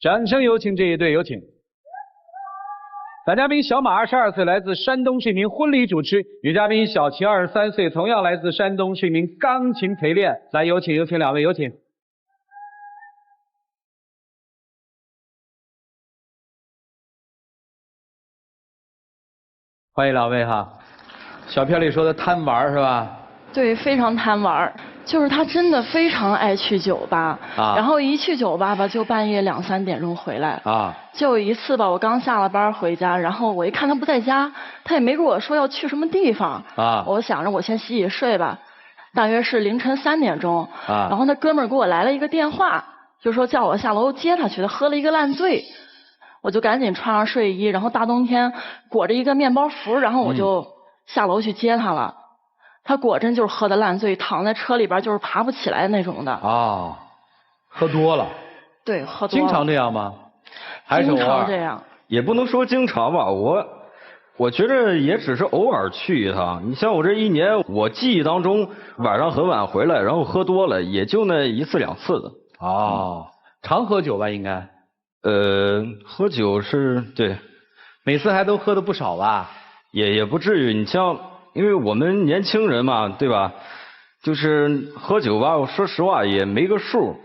掌声有请这一对，有请。男嘉宾小马22岁，来自山东，是一名婚礼主持；女嘉宾小齐23岁，同样来自山东，是一名钢琴陪练。来，有请两位，有请。欢迎两位哈。小片里说的贪玩是吧？对，非常贪玩。就是他真的非常爱去酒吧，然后一去酒吧吧，就半夜2、3点钟回来。就有一次吧，我刚下了班回家，然后我一看他不在家，他也没跟我说要去什么地方。我想着我先洗洗睡吧，大约是凌晨3点钟。然后那哥们儿给我来了一个电话，就说叫我下楼接他去，他喝了一个烂醉。我就赶紧穿上睡衣，然后大冬天裹着一个面包服，然后我就下楼去接他了。他果真就是喝的烂醉，躺在车里边就是爬不起来那种的。喝多了。对，喝多了。经常这样吗？还是偶尔？经常这样。也不能说经常吧，我觉得也只是偶尔去一趟。你像我这一年，我记忆当中晚上很晚回来，然后喝多了，也就那1次2次的。常喝酒吧应该？喝酒是对，每次还都喝的不少吧？也不至于，你像。因为我们年轻人嘛，对吧？就是喝酒吧，我说实话也没个数，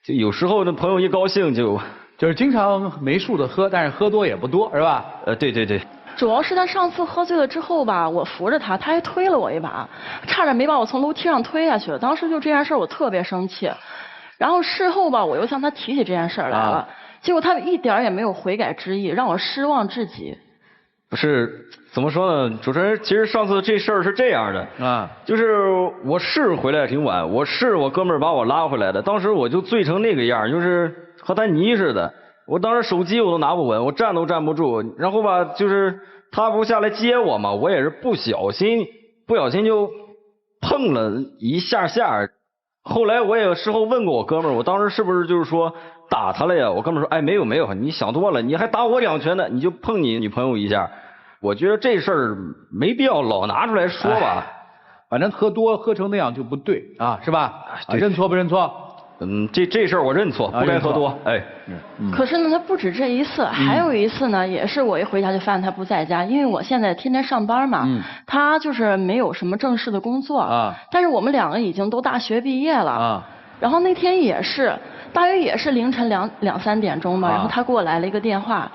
就有时候那朋友一高兴就是经常没数的喝，但是喝多也不多，是吧？对对对。主要是他上次喝醉了之后吧，我扶着他，他还推了我一把，差点没把我从楼梯上推下去了。当时就这件事我特别生气，然后事后吧，我又向他提起这件事来了，结果他一点也没有悔改之意，让我失望至极。不是怎么说呢，主持人，其实上次这事儿是这样的就是我是回来挺晚，我哥们儿把我拉回来的，当时我就醉成那个样，就是和他泥似的，我当时手机我都拿不稳，我站都站不住，然后吧，就是他不下来接我嘛，我也是不小心就碰了一下，后来我也事后问过我哥们儿，我当时是不是就是说打他了呀？我哥们儿说，哎，没有，你想多了，你还打我2拳呢，你就碰你女朋友一下。我觉得这事儿没必要老拿出来说吧，反正喝成那样就不对是吧？认错不认错？这事儿我认错，不该喝多。可是呢，他不止这一次，还有一次呢，也是我一回家就发现他不在家，因为我现在天天上班嘛，他就是没有什么正式的工作但是我们2个已经都大学毕业了然后那天也是，大约也是凌晨2、3点钟吧，然后他给我来了一个电话，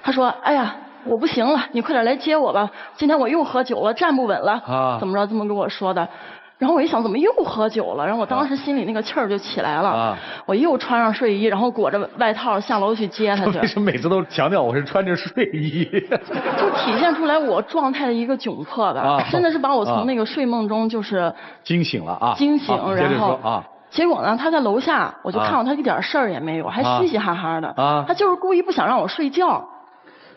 他说：“哎呀，我不行了，你快点来接我吧，今天我又喝酒了，站不稳了。”怎么着这么跟我说的？然后我一想，怎么又喝酒了？然后我当时心里那个气儿就起来了我又穿上睡衣，然后裹着外套下楼去接他去。为什么每次都强调我是穿着睡衣？就体现出来我状态的一个窘迫吧真的是把我从那个睡梦中就是惊醒了惊醒，然后结果呢，他在楼下，我就看到他一点事儿也没有，还嘻嘻哈哈的他就是故意不想让我睡觉。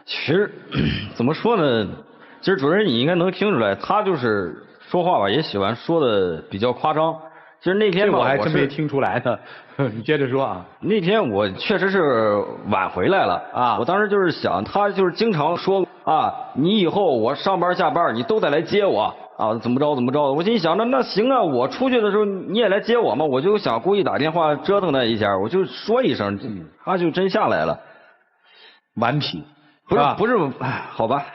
其实怎么说呢？其实主任你应该能听出来，他就是说话吧，也喜欢说的比较夸张。其实那天吧，我还真没听出来呢。你接着说那天我确实是晚回来了我当时就是想，他就是经常说你以后我上班下班你都得来接我怎么着。我心想着那行啊，我出去的时候你也来接我嘛，我就想故意打电话折腾他一下，我就说一声，他就真下来了。顽皮。不是，好吧。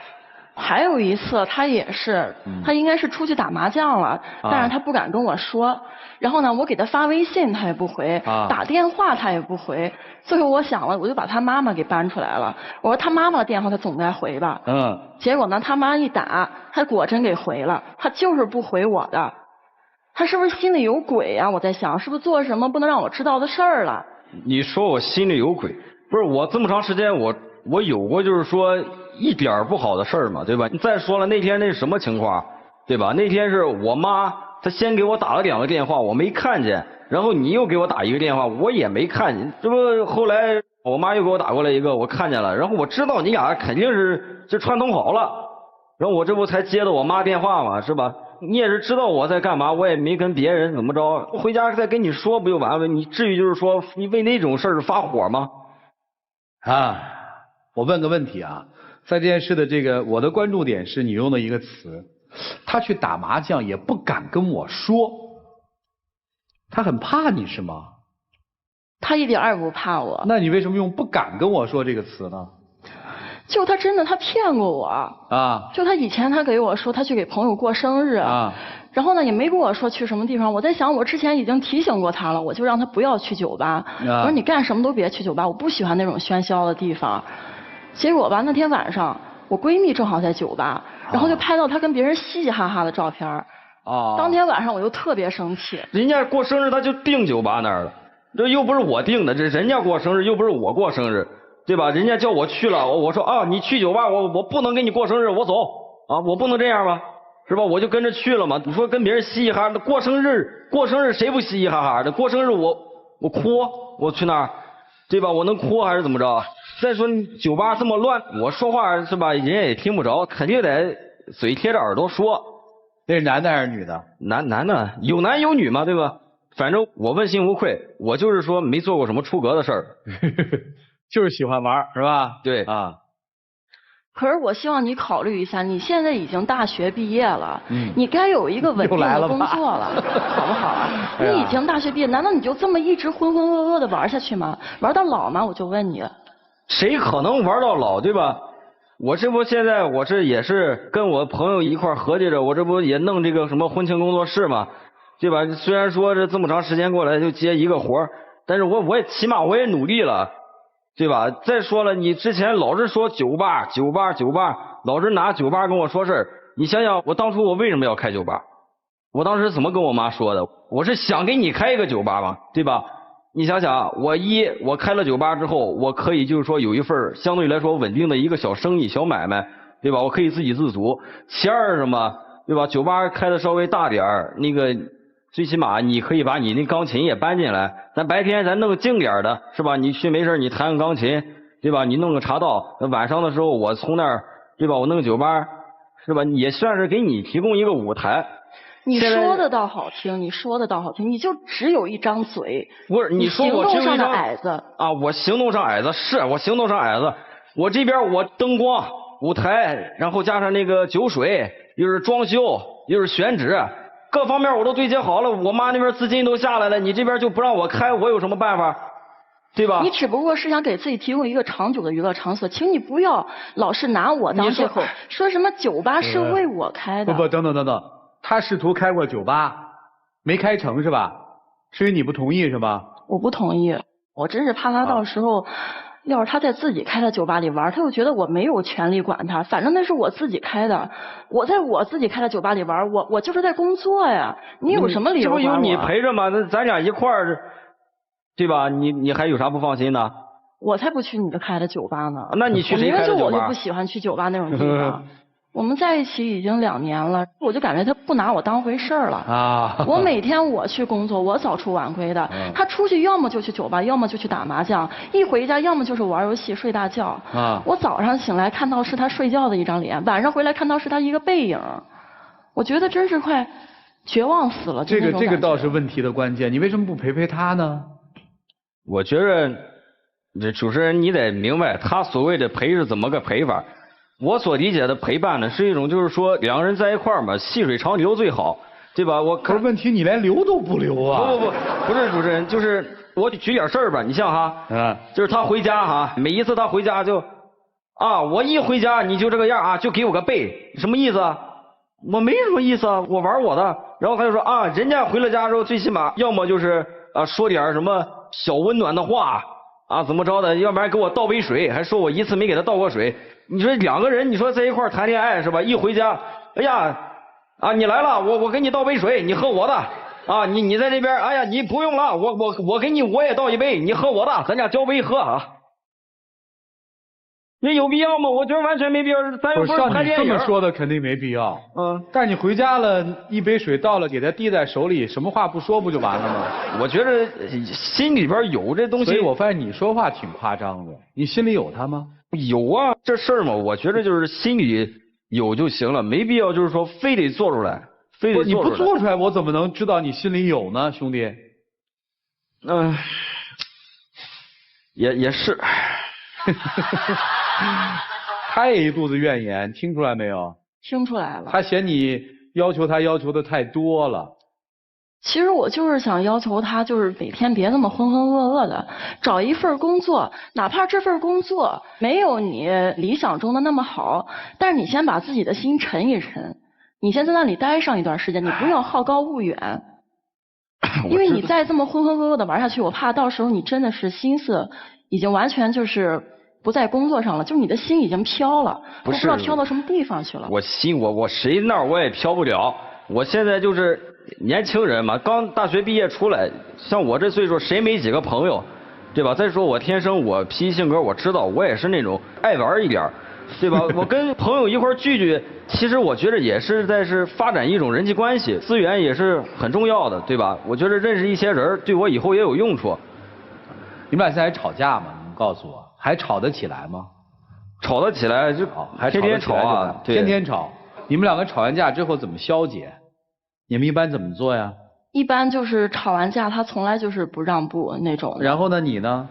还有一次，他也是，他应该是出去打麻将了，但是他不敢跟我说。然后呢，我给他发微信，他也不回；打电话他也不回。最后我想了，我就把他妈妈给搬出来了。我说他妈妈的电话他总该回吧。结果呢，他妈一打，他果真给回了，他就是不回我的。他是不是心里有鬼啊？我在想，是不是做什么不能让我知道的事儿了？你说我心里有鬼？不是，我这么长时间我有过就是说一点不好的事儿嘛，对吧？你再说了，那天那是什么情况，对吧？那天是我妈她先给我打了2个电话，我没看见，然后你又给我打1个电话，我也没看见，这不后来我妈又给我打过来1个，我看见了，然后我知道你俩肯定是这串通好了，然后我这不才接的我妈电话嘛，是吧？你也是知道我在干嘛，我也没跟别人怎么着，回家再跟你说不就完了？你至于就是说你为那种事儿发火吗？我问个问题在这件事的这个我的关注点是你用的一个词，他去打麻将也不敢跟我说，他很怕你是吗？他一点也不怕我。那你为什么用不敢跟我说这个词呢？就他真的他骗过我啊！就他以前他给我说他去给朋友过生日啊，然后呢也没跟我说去什么地方。我在想我之前已经提醒过他了，我就让他不要去酒吧。我说你干什么都别去酒吧，我不喜欢那种喧嚣的地方。结果吧那天晚上我闺蜜正好在酒吧，然后就拍到她跟别人嘻嘻哈哈的照片。当天晚上我就特别生气。人家过生日他就订酒吧那儿了，这又不是我订的，这人家过生日又不是我过生日。对吧？人家叫我去了，我说啊，你去酒吧，我不能给你过生日，我走啊，我不能这样吧，是吧？我就跟着去了嘛。你说跟别人嘻嘻哈哈，过生日谁不嘻嘻哈哈的？过生日我哭，我去那儿，对吧？我能哭还是怎么着？再说酒吧这么乱，我说话是吧？人家也听不着，肯定得嘴贴着耳朵说。那是男的还是女的？男的，有男有女嘛，对吧？反正我问心无愧，我就是说没做过什么出格的事儿。就是喜欢玩是吧？对啊。可是我希望你考虑一下，你现在已经大学毕业了，你该有一个稳定的工作了，好不好啊？你已经大学毕业，难道你就这么一直浑浑噩噩的玩下去吗？玩到老吗？我就问你。谁可能玩到老，对吧？我这不现在我这也是跟我朋友一块合计着，我这不也弄这个什么婚庆工作室嘛，对吧？虽然说这么长时间过来就接一个活，但是我也起码我也努力了。对吧？再说了，你之前老是说酒吧，老是拿酒吧跟我说事儿。你想想，我当初我为什么要开酒吧？我当时怎么跟我妈说的？我是想给你开一个酒吧嘛，对吧？你想想，我开了酒吧之后，我可以就是说有一份相对来说稳定的一个小生意、小买卖，对吧？我可以自给自足。其二是什么？对吧？酒吧开的稍微大点儿，那个。最起码你可以把你那钢琴也搬进来，咱白天咱弄个静点的，是吧？你去没事你弹个钢琴，对吧？你弄个茶道，晚上的时候我从那儿，对吧？我弄个酒吧，是吧？也算是给你提供一个舞台。你说的倒好听，你就只有一张嘴。不是，你说我只有一张行动上的矮子啊！我行动上矮子，是我行动上矮子。我这边我灯光、舞台，然后加上那个酒水，又是装修，又是选址。各方面我都对接好了，我妈那边资金都下来了，你这边就不让我开，我有什么办法？对吧？你只不过是想给自己提供一个长久的娱乐场所，请你不要老是拿我当借口，说什么酒吧是为我开的。不，等等，他试图开过酒吧，没开成是吧？是因为你不同意是吧？我不同意，我真是怕他到时候。要是他在自己开的酒吧里玩，他又觉得我没有权利管他，反正那是我自己开的，我在我自己开的酒吧里玩，我就是在工作呀，你有什么理由管我？这不有你陪着吗？那咱俩一块儿，对吧？你还有啥不放心的？我才不去你这开的酒吧呢。那你去谁开的酒吧？我就不喜欢去酒吧那种地方。我们在一起已经2年了，我就感觉他不拿我当回事儿了啊！我每天我去工作，我早出晚归的，他出去要么就去酒吧，要么就去打麻将，一回家要么就是玩游戏睡大觉啊！我早上醒来看到是他睡觉的一张脸，晚上回来看到是他一个背影，我觉得真是快绝望死了。这个倒是问题的关键，你为什么不陪他呢？我觉着这主持人你得明白，他所谓的陪是怎么个陪法。我所理解的陪伴呢，是一种就是说两个人在一块儿嘛，细水长流最好，对吧？可是问题你连留都不留啊！不是主持人，就是我举点事儿吧，你像哈，就是他回家哈，每一次他回家就啊，我一回家你就这个样啊，就给我个背，什么意思啊？我没什么意思啊，我玩我的。然后他就说啊，人家回了家之后，最起码要么就是说点什么小温暖的话啊，怎么着的，要不然给我倒杯水，还说我一次没给他倒过水。你说两个人，你说在一块儿谈恋爱是吧？一回家，哎呀，啊你来了，我给你倒杯水，你喝我的。啊你在这边，哎呀你不用了，我给你我也倒一杯，你喝我的，咱俩交杯喝啊。你有必要吗？我觉得完全没必要。咱又不是拍电影。这么说的肯定没必要。但是你回家了，一杯水倒了，给他递在手里，什么话不说不就完了吗？我觉得心里边有这东西。所以我发现你说话挺夸张的。你心里有他吗？有啊，这事儿嘛，我觉得就是心里有就行了，没必要就是说非得做出来，非得做出来。你不做出来，我怎么能知道你心里有呢，兄弟？也是。他也一肚子怨言，听出来没有？听出来了。他嫌你要求他要求的太多了。其实我就是想要求他，就是每天别那么浑浑噩噩的，找一份工作，哪怕这份工作没有你理想中的那么好，但是你先把自己的心沉一沉，你先在那里待上一段时间，你不要好高骛远，因为你再这么浑浑噩噩的玩下去，我怕到时候你真的是心思已经完全就是不在工作上了，就是你的心已经飘了，不知道飘到什么地方去了。我谁那儿我也飘不了，我现在就是年轻人嘛，刚大学毕业出来，像我这岁数，谁没几个朋友，对吧？再说我天生我脾气性格，我知道我也是那种爱玩一点，对吧？我跟朋友一块聚聚，其实我觉得也是发展一种人际关系，资源也是很重要的，对吧？我觉得认识一些人对我以后也有用处。你们俩现在还吵架吗？你们告诉我，还吵得起来吗？吵得起来就还天天吵啊，天天吵。你们两个吵完架之后怎么消解？你们一般怎么做呀？一般就是吵完架，他从来就是不让步那种。然后呢，你呢？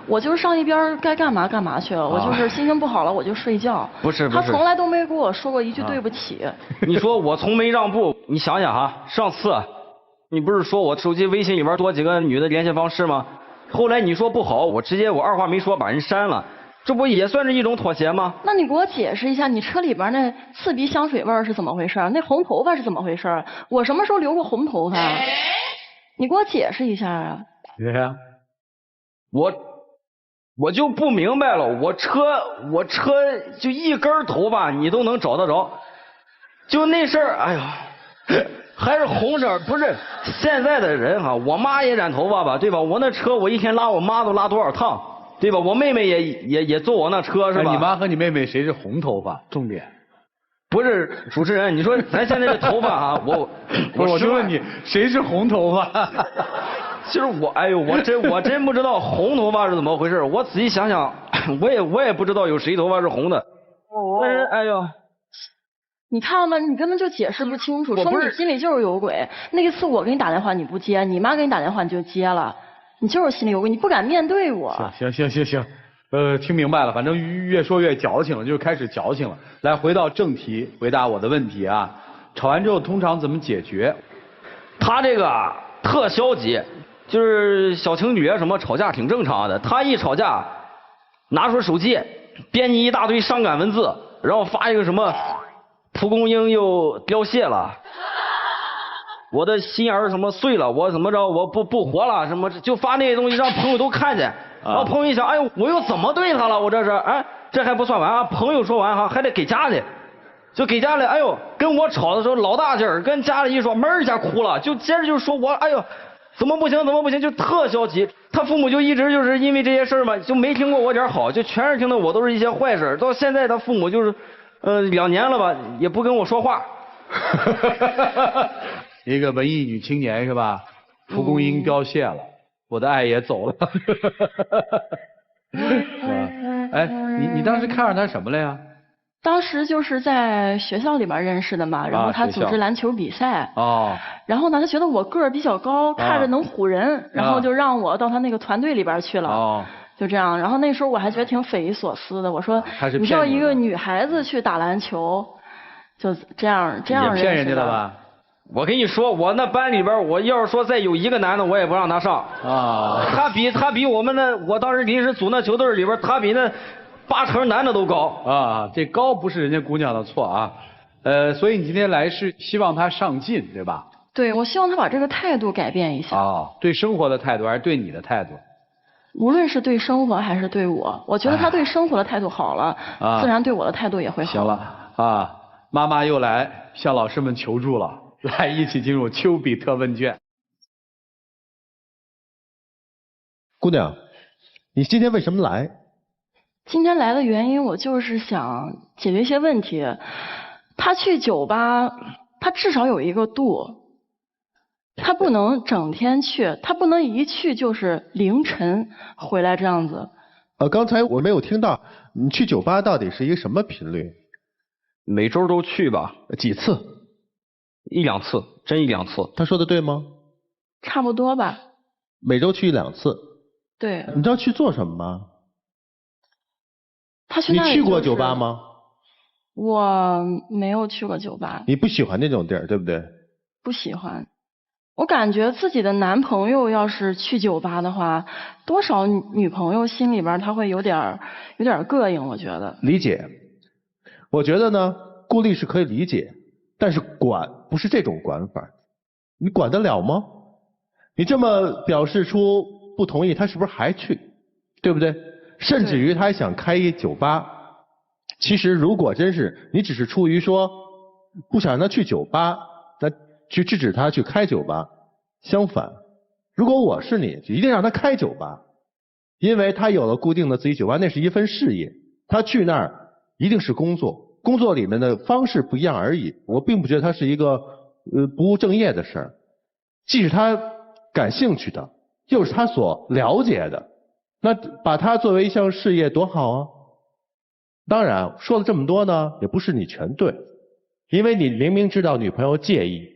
我就是上一边该干嘛干嘛去了，我就是心情不好了我就睡觉。不是，他从来都没跟我说过一句对不起。你说我从没让步，你想想哈，上次你不是说我手机微信里边多几个女的联系方式吗？后来你说不好，我直接二话没说把人删了，这不也算是一种妥协吗？那你给我解释一下，你车里边那刺鼻香水味是怎么回事？那红头发是怎么回事？我什么时候留过红头发？你给我解释一下啊！对呀，我就不明白了，我车就一根头发你都能找得着，就那事儿，哎呀，还是红色，不是现在的人哈，我妈也染头发吧，对吧？我那车我一天拉我妈都拉多少趟，对吧？我妹妹也坐我那车是吧？你妈和你妹妹谁是红头发？重点不是主持人，你说咱现在这头发啊，我就问你谁是红头发？其实我真不知道红头发是怎么回事。我仔细想想，我也不知道有谁头发是红的。但是哎呦，你看吧，你根本就解释不清楚，说明你心里就是有鬼。那一次我给你打电话你不接，你妈给你打电话你就接了，你就是心里有鬼，你不敢面对我。行，听明白了，反正越说越矫情了，就开始矫情了。来，回到正题，回答我的问题啊。吵完之后通常怎么解决？他这个特消极。就是小情侣啊什么吵架挺正常的，他一吵架拿出手机编辑一大堆伤感文字，然后发一个什么蒲公英又凋谢了，我的心儿什么碎了，我怎么着我不活了什么，就发那些东西让朋友都看见，然后朋友一想，哎呦我又怎么对他了，我这是哎这还不算完啊，朋友说完哈还得给家里，就给家里，哎呦跟我吵的时候老大劲儿，跟家里一说门一下哭了，就接着就说我哎呦怎么不行，就特消极。他父母就一直就是因为这些事儿嘛，就没听过我点好，就全是听的我都是一些坏事。到现在他父母就是，2年了吧，也不跟我说话。一个文艺女青年是吧？蒲公英凋谢了，我的爱也走了。哎，你当时看上他什么了呀？当时就是在学校里边认识的嘛，然后他组织篮球比赛，然后呢，他觉得我个儿比较高，看着能唬人，然后就让我到他那个团队里边去了，就这样。然后那时候我还觉得挺匪夷所思的，我说你叫一个女孩子去打篮球，就这样认识的。也骗人家的吧？我跟你说，我那班里边，我要是说再有一个男的，我也不让他上啊。他比我们那，我当时临时组那球队里边，他比那8成男的都高啊！这高不是人家姑娘的错啊，所以你今天来是希望她上进，对吧？对，我希望她把这个态度改变一下。对生活的态度还是对你的态度？无论是对生活还是对我觉得她对生活的态度好了，自然对我的态度也会好。行了啊，妈妈又来向老师们求助了，来一起进入丘比特问卷。姑娘，你今天为什么来？今天来的原因，我就是想解决一些问题。他去酒吧，他至少有一个度，他不能整天去，他不能一去就是凌晨回来这样子。刚才我没有听到，你去酒吧到底是一个什么频率？每周都去吧。几次？1、2次，真1、2次。他说的对吗？差不多吧。每周去1、2次。对。你知道去做什么吗？他去那里你去过酒吧吗？我没有去过酒吧。你不喜欢那种地儿，对不对？不喜欢。我感觉自己的男朋友要是去酒吧的话，多少女朋友心里边他会有点膈应，我觉得。理解，我觉得呢，顾虑是可以理解，但是管不是这种管法，你管得了吗？你这么表示出不同意，他是不是还去？对不对？甚至于他还想开一酒吧。其实如果真是你只是出于说不想让他去酒吧，那去制止他去开酒吧。相反，如果我是你，就一定让他开酒吧，因为他有了固定的自己酒吧，那是一份事业，他去那儿一定是工作，工作里面的方式不一样而已。我并不觉得他是一个不务正业的事儿，既是他感兴趣的，又是他所了解的，那把它作为一项事业多好啊！当然说了这么多呢，也不是你全对，因为你明明知道女朋友介意，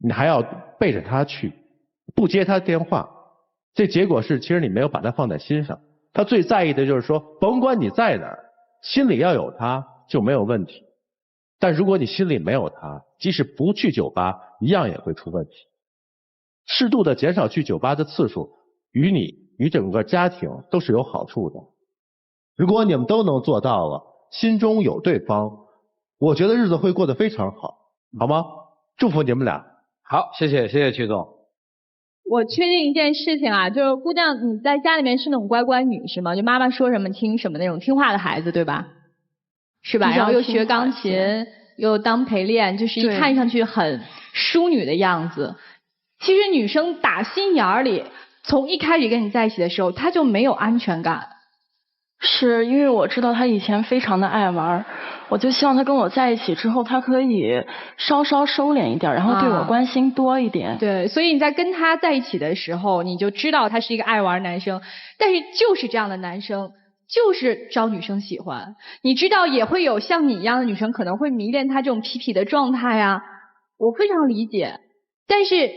你还要背着她去，不接她电话，这结果是其实你没有把她放在心上。她最在意的就是说，甭管你在哪儿，心里要有她就没有问题。但如果你心里没有她，即使不去酒吧，一样也会出问题。适度的减少去酒吧的次数，与你与整个家庭都是有好处的。如果你们都能做到了，心中有对方，我觉得日子会过得非常好，好吗？祝福你们俩。好，谢谢曲总。我确定一件事情啊，就是姑娘你在家里面是那种乖乖女是吗？就妈妈说什么听什么那种听话的孩子对吧？是吧？然后又学钢琴，又当陪练，就是一看上去很淑女的样子。其实女生打心眼里，从一开始跟你在一起的时候，她就没有安全感。是因为我知道他以前非常的爱玩，我就希望他跟我在一起之后，他可以稍稍收敛一点，然后对我关心多一点。对，所以你在跟他在一起的时候，你就知道他是一个爱玩男生，但是就是这样的男生，就是招女生喜欢。你知道也会有像你一样的女生可能会迷恋他这种痞痞的状态啊，我非常理解。但是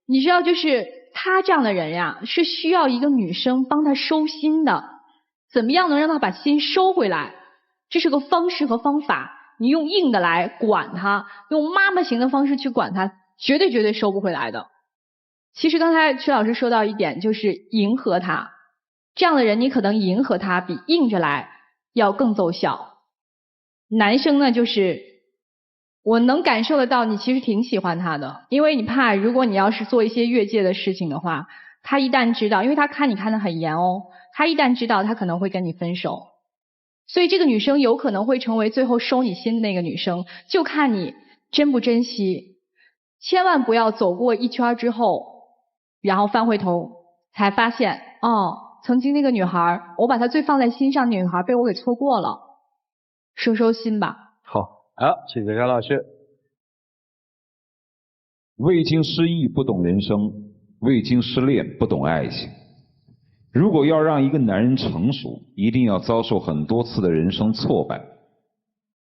你知道，就是他这样的人呀，是需要一个女生帮他收心的。怎么样能让他把心收回来？这是个方式和方法。你用硬的来管他，用妈妈型的方式去管他，绝对收不回来的。其实刚才曲老师说到一点，就是迎合他。这样的人，你可能迎合他比硬着来要更奏效。男生呢，就是我能感受得到你其实挺喜欢他的，因为你怕如果你要是做一些越界的事情的话，他一旦知道，因为他看你看得很严哦，他一旦知道，他可能会跟你分手。所以这个女生有可能会成为最后收你心的那个女生，就看你珍不珍惜。千万不要走过一圈之后，然后翻回头才发现，哦，曾经那个女孩，我把她最放在心上的女孩被我给错过了。收心吧。好，谢谢张老师。未经失意不懂人生，未经失恋不懂爱情。如果要让一个男人成熟，一定要遭受很多次的人生挫败。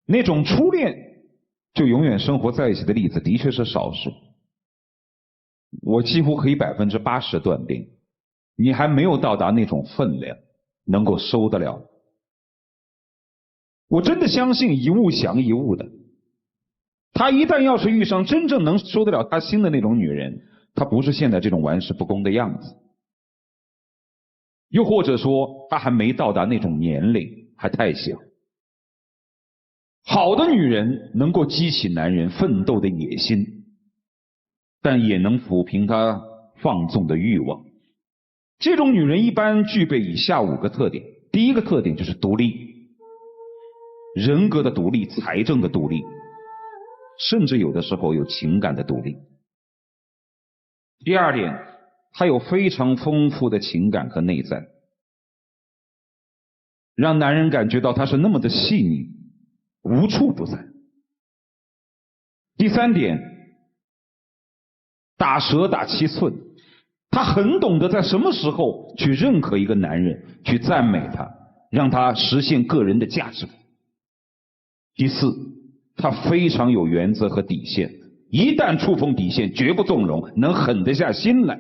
那种初恋就永远生活在一起的例子的确是少数。我几乎可以80%断定，你还没有到达那种分量，能够收得了。我真的相信一物降一物的。他一旦要是遇上真正能收得了他心的那种女人，他不是现在这种玩世不恭的样子。又或者说他还没到达那种年龄，还太小。好的女人能够激起男人奋斗的野心，但也能抚平他放纵的欲望。这种女人一般具备以下5个特点。第一个特点就是独立，人格的独立，财政的独立，甚至有的时候有情感的独立。第二点，她有非常丰富的情感和内在，让男人感觉到她是那么的细腻，无处不在。第三点，打蛇打7寸，她很懂得在什么时候去认可一个男人，去赞美他，让他实现个人的价值。第四，她非常有原则和底线，一旦触碰底线绝不纵容，能狠得下心来。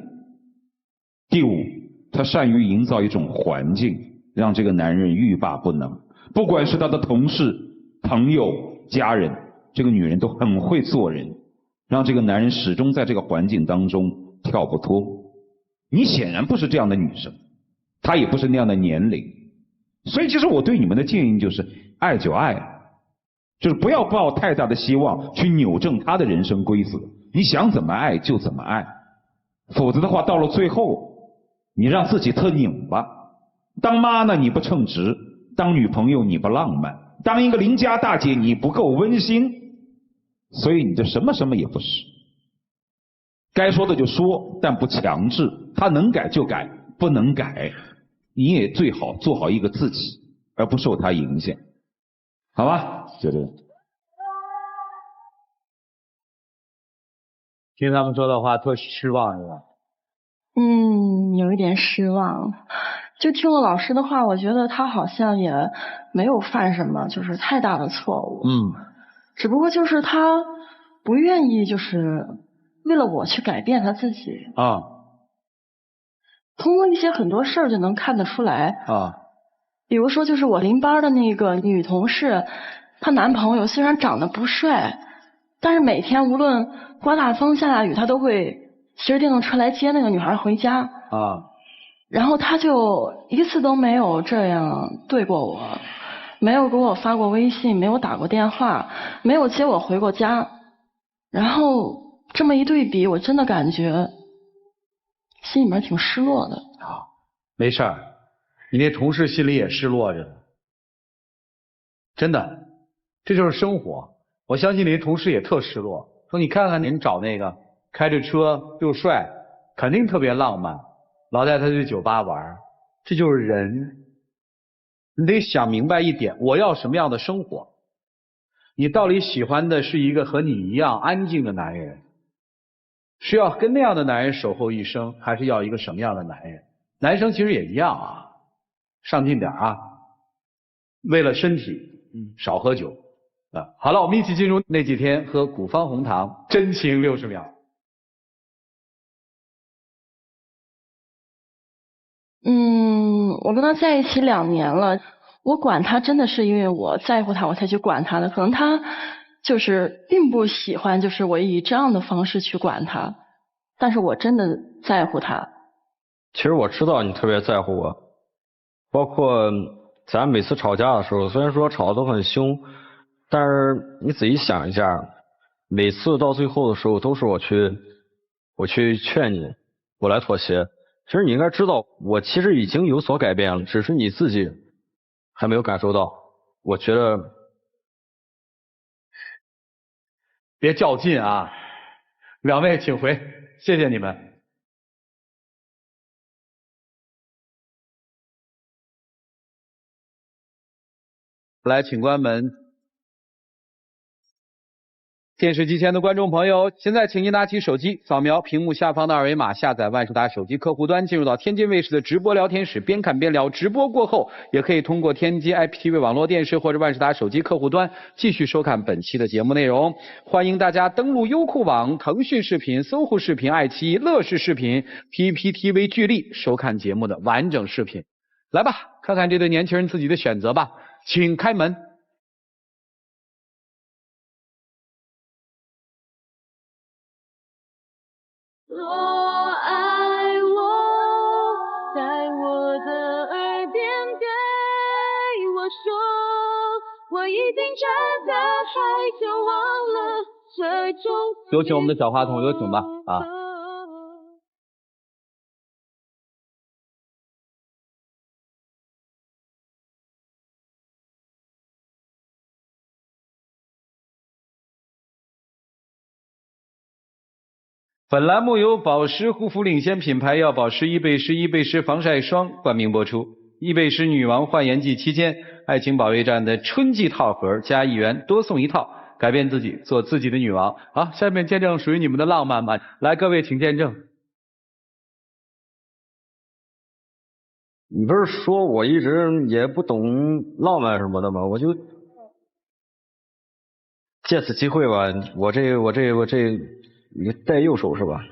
第五，她善于营造一种环境，让这个男人欲罢不能。不管是他的同事、朋友、家人，这个女人都很会做人，让这个男人始终在这个环境当中跳不脱。你显然不是这样的女生，她也不是那样的年龄，所以其实我对你们的建议就是爱就爱，就是不要抱太大的希望去扭正她的人生规则，你想怎么爱就怎么爱，否则的话到了最后你让自己特拧巴，当妈呢你不称职，当女朋友你不浪漫，当一个邻家大姐你不够温馨，所以你就什么什么也不是。该说的就说，但不强制，他能改就改，不能改你也最好做好一个自己，而不受他影响，好吧？就这样。听他们说的话特失望是吧？有一点失望。就听了老师的话，我觉得他好像也没有犯什么就是太大的错误。只不过就是他不愿意就是为了我去改变他自己。通过一些很多事儿就能看得出来。比如说就是我邻班的那个女同事，她男朋友虽然长得不帅，但是每天无论刮大风下大雨，他都会骑着电动车来接那个女孩回家。然后他就一次都没有这样对过我，没有给我发过微信，没有打过电话，没有接我回过家。然后这么一对比，我真的感觉心里面挺失落的。没事儿，你那同事心里也失落着呢。真的，这就是生活。我相信你那同事也特失落，说你看看您找那个开着车又帅，肯定特别浪漫，老带他去酒吧玩，这就是人。你得想明白一点，我要什么样的生活？你到底喜欢的是一个和你一样安静的男人，是要跟那样的男人守候一生，还是要一个什么样的男人？男生其实也一样啊，上进点啊，为了身体，少喝酒啊。好了，我们一起进入那几天喝古方红糖，真情60秒。我跟他在一起2年了，我管他真的是因为我在乎他我才去管他的，可能他就是并不喜欢就是我以这样的方式去管他，但是我真的在乎他。其实我知道你特别在乎我，包括咱每次吵架的时候，虽然说吵得都很凶，但是你仔细想一下，每次到最后的时候都是我去劝你，我来妥协。其实你应该知道，我其实已经有所改变了，只是你自己还没有感受到。我觉得别较劲啊，两位请回，谢谢你们。来，请关门。电视机前的观众朋友，现在请您拿起手机，扫描屏幕下方的2维码，下载万事达手机客户端，进入到天津卫视的直播聊天室，边看边聊。直播过后，也可以通过天津 IPTV 网络电视或者万事达手机客户端继续收看本期的节目内容。欢迎大家登录优酷网、腾讯视频、搜狐视频、爱奇艺、乐视视频、PPTV 巨力收看节目的完整视频。来吧，看看这对年轻人自己的选择吧，请开门。有请我们的小话筒，有请吧啊！本栏目由宝石护肤领先品牌药宝石伊贝诗防晒霜冠名播出。伊贝诗女王焕颜季期间，爱情保卫战的春季套盒加1元多送1套，改变自己，做自己的女王。好，下面见证属于你们的浪漫吧。来，各位请见证。你不是说我一直也不懂浪漫什么的吗？我就借此机会吧，我这你带右手是吧？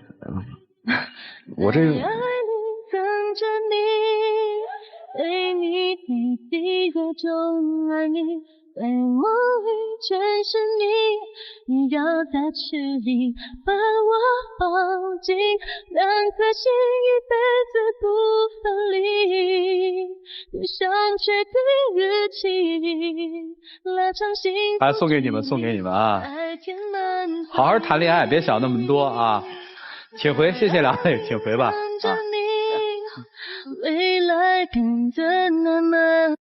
我这。有种爱你，在梦里全是你，你要在痴里把我抱紧，两颗心一辈子不分离，遇上确定日期，拉长幸福。来，送给你们，送给你们啊！好好谈恋爱，别想那么多啊！请回，谢谢两位，请回吧啊！未来变得那么